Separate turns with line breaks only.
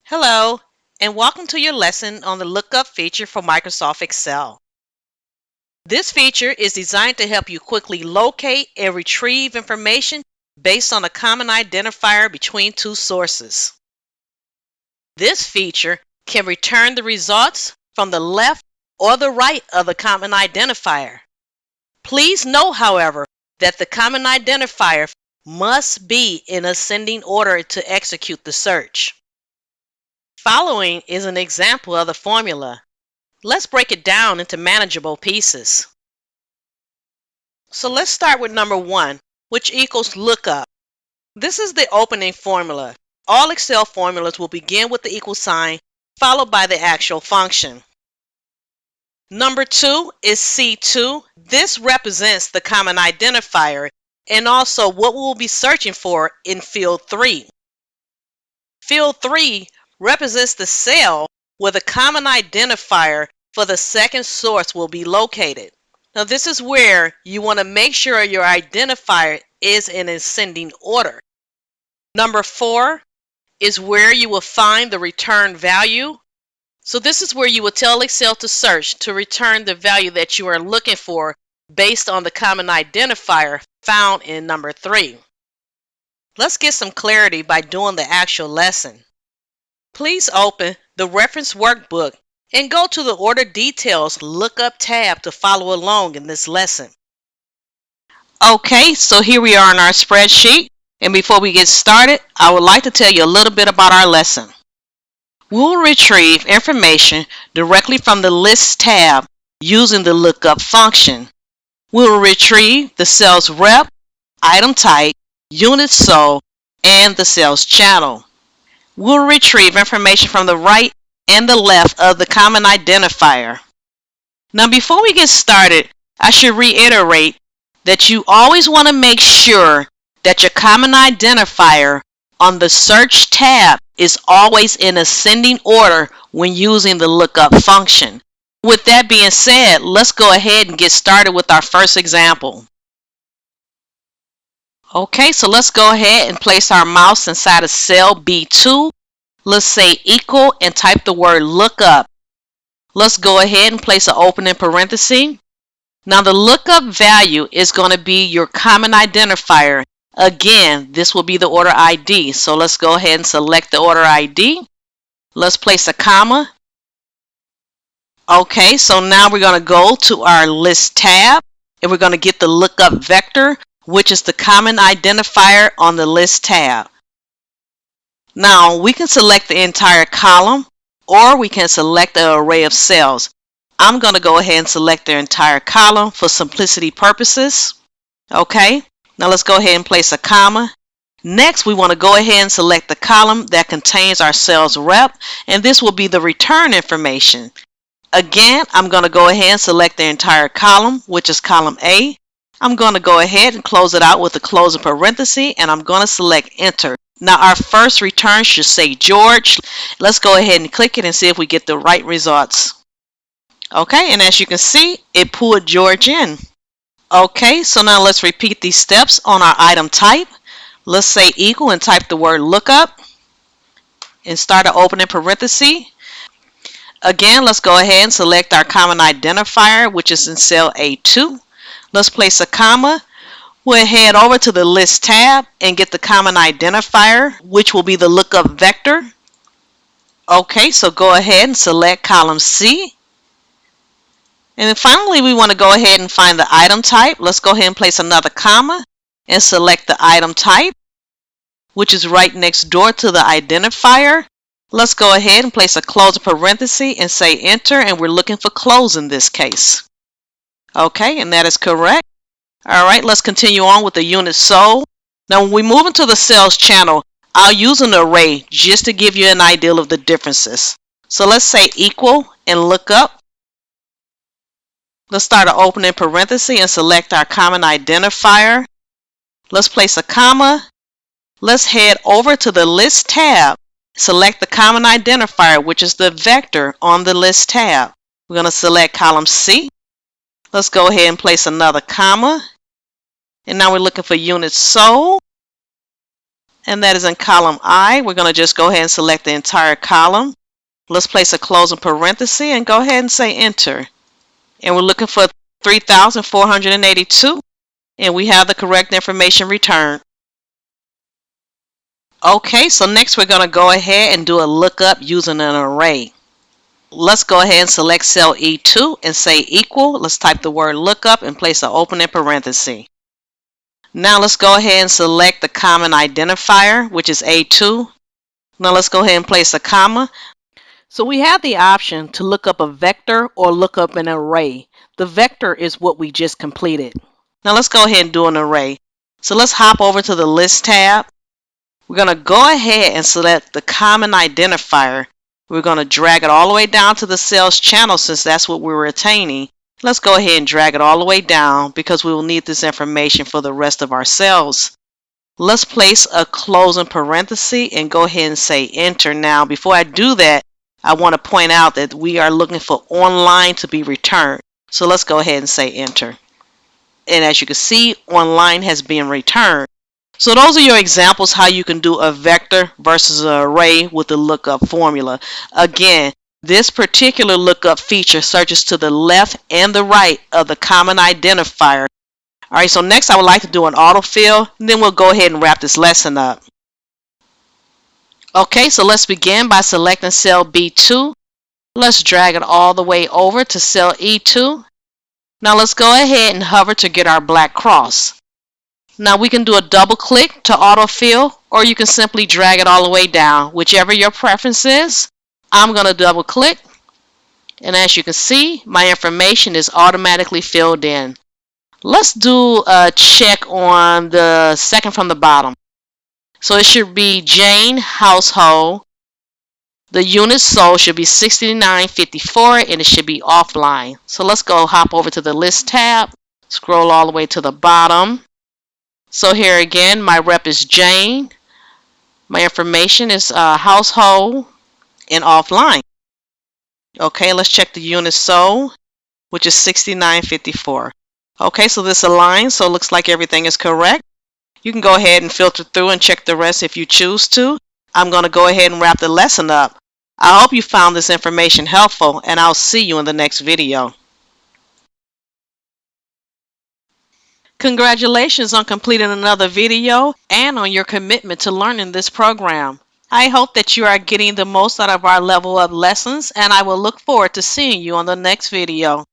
Hello, and welcome to your lesson on the lookup feature for Microsoft Excel. This feature is designed to help you quickly locate and retrieve information based on a common identifier between two sources. This feature can return the results from the left or the right of the common identifier. Please note, however, that the common identifier must be in ascending order to execute the search. Following is an example of the formula. Let's break it down into manageable pieces. So let's start with number 1, which equals lookup. This is the opening formula. All Excel formulas will begin with the equal sign followed by the actual function. Number 2 is C2. This represents the common identifier and also what we'll be searching for in field 3. Field 3 represents the cell where the common identifier for the second source will be located. Now this is where you want to make sure your identifier is in ascending order. Number 4 is where you will find the return value. So this is where you will tell Excel to search to return the value that you are looking for based on the common identifier found in number 3. Let's get some clarity by doing the actual lesson. Please open the reference workbook and go to the Order Details Lookup tab to follow along in this lesson. Okay, so here we are in our spreadsheet, and before we get started, I would like to tell you a little bit about our lesson. We will retrieve information directly from the List tab using the LOOKUP function. We will retrieve the sales rep, item type, unit sold, and the sales channel. We'll retrieve information from the right and the left of the common identifier. Now before we get started, I should reiterate that you always want to make sure that your common identifier on the search tab is always in ascending order when using the lookup function. With that being said, let's go ahead and get started with our first example. Okay, so let's go ahead and place our mouse inside of cell B2. Let's say equal and type the word lookup. Let's go ahead and place an opening parenthesis. Now the lookup value is going to be your common identifier. Again, this will be the order ID. So let's go ahead and select the order ID. Let's place a comma. Okay, so now we're going to go to our list tab and we're going to get the lookup vector, which is the common identifier on the list tab. Now we can select the entire column or we can select an array of cells. I'm going to go ahead and select the entire column for simplicity purposes. Okay, now let's go ahead and place a comma. Next, we want to go ahead and select the column that contains our sales rep, and this will be the return information. Again, I'm going to go ahead and select the entire column, which is column A. I'm going to go ahead and close it out with a closing parenthesis, and I'm going to select enter. Now our first return should say George. Let's go ahead and click it and see if we get the right results. Okay, and as you can see, it pulled George in. Okay, so now let's repeat these steps on our item type. Let's say equal and type the word lookup and start an opening parenthesis. Again, let's go ahead and select our common identifier, which is in cell A2. Let's place a comma. We'll head over to the list tab and get the common identifier, which will be the lookup vector. Okay, so go ahead and select column C. And then finally, we want to go ahead and find the item type. Let's go ahead and place another comma and select the item type, which is right next door to the identifier. Let's go ahead and place a closing parenthesis and say enter, and we're looking for close in this case. Okay, and that is correct. All right, let's continue on with the unit sold. Now when we move into the sales channel, I'll use an array just to give you an idea of the differences. So let's say equal and look up. Let's start an opening parenthesis and select our common identifier. Let's place a comma. Let's head over to the list tab. Select the common identifier, which is the vector on the list tab. We're going to select column C. Let's go ahead and place another comma. And now we're looking for units sold. and that is in column I. We're going to just go ahead and select the entire column. Let's place a closing parenthesis and go ahead and say enter. And we're looking for 3,482, and we have the correct information returned. Okay, so next we're going to go ahead and do a lookup using an array. Let's go ahead and select cell E2 and say equal. Let's type the word lookup and place an opening parenthesis. Now let's go ahead and select the common identifier, which is A2. Now let's go ahead and place a comma. So we have the option to look up a vector or look up an array. The vector is what we just completed. Now let's go ahead and do an array. So let's hop over to the list tab. We're going to go ahead and select the common identifier. We're going to drag it all the way down to the cells channel since that's what we were attaining. Let's go ahead and drag it all the way down because we will need this information for the rest of our cells. Let's place a closing parenthesis and go ahead and say enter. Now before I do that, I want to point out that we are looking for online to be returned. So let's go ahead and say enter. And as you can see, online has been returned. So those are your examples how you can do a vector versus an array with the lookup formula. Again, this particular lookup feature searches to the left and the right of the common identifier. Alright, so next I would like to do an autofill, and then we'll go ahead and wrap this lesson up. Okay, so let's begin by selecting cell B2. Let's drag it all the way over to cell E2. Now let's go ahead and hover to get our black cross. Now we can do a double click to autofill, or you can simply drag it all the way down, whichever your preference is. I'm going to double click, and as you can see, my information is automatically filled in. Let's do a check on the second from the bottom. So it should be Jane household. The unit sold should be 6954, and it should be offline. So let's go hop over to the list tab, scroll all the way to the bottom. So here again, my rep is Jane. My information is household and offline. Okay, let's check the unit sold, which is 6954. Okay, so this aligns, so it looks like everything is correct. You can go ahead and filter through and check the rest if you choose to. I'm going to go ahead and wrap the lesson up. I hope you found this information helpful, and I'll see you in the next video. Congratulations on completing another video and on your commitment to learning this program. I hope that you are getting the most out of our level up lessons, and I will look forward to seeing you on the next video.